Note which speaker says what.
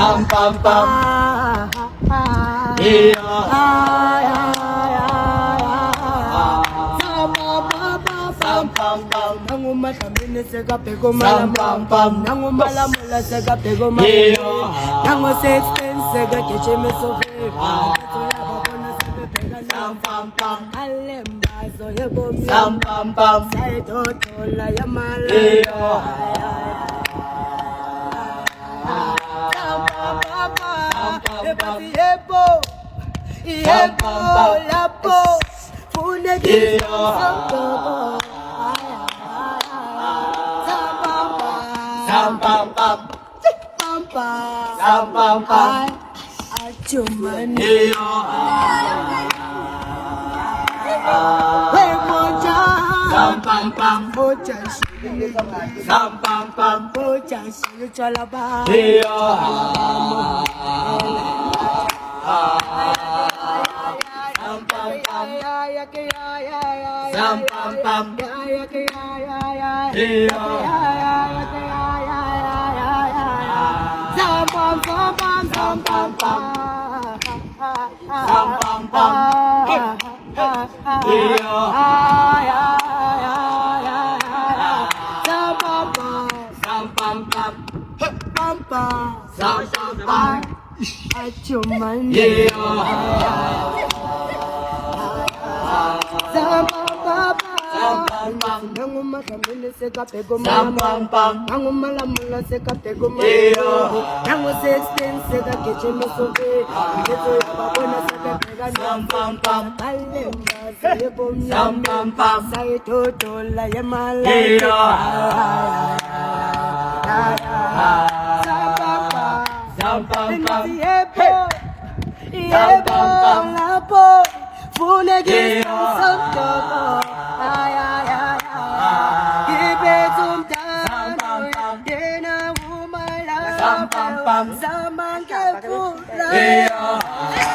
Speaker 1: Sam pam pam. Yeah. Sam pam pam.
Speaker 2: Nangumala mini seka pego mala
Speaker 1: Sam pam pam.
Speaker 2: Nangumala mula seka pego mala
Speaker 1: Yeah.
Speaker 2: Nangu sexten seka keche me sofe
Speaker 1: Sam pam pam.
Speaker 2: Alemba so ye bomi
Speaker 1: Sam pam pam.
Speaker 2: Saito tola ya mala
Speaker 1: Yeah.
Speaker 2: Sam pam pam
Speaker 1: Sam pam pam.
Speaker 2: Yebo Yebo lapo Fune di
Speaker 1: Yeah. Sam pam pam. Sam pam pam.
Speaker 2: Acuman
Speaker 1: Sam pam pam.
Speaker 2: Bocah sini
Speaker 1: Sam pam pam.
Speaker 2: Bocah sini calaba
Speaker 1: Sam pam pam. Sam pam pam. Sam pam pam. Sam pam pam. Sam pam pam. Sam pam pam.
Speaker 2: Acuman
Speaker 1: Sam pam pam.
Speaker 2: Nangumala mini seka pego
Speaker 1: Sam pam pam.
Speaker 2: Nangumala mula seka pego
Speaker 1: Yeah.
Speaker 2: Nangu sexten seka keche me sofe Ngeto ya babona seka pega
Speaker 1: Sam pam pam.
Speaker 2: Alemba se bomi
Speaker 1: Sam pam pam.
Speaker 2: Saito tola ya mala
Speaker 1: Sam pam pam.
Speaker 2: Yebo Yebo lapo Fune di santo Ay ay ay ay Ibe zumtan Dena umala
Speaker 1: Sam pam pam.
Speaker 2: Zaman ke pula
Speaker 1: Yeah.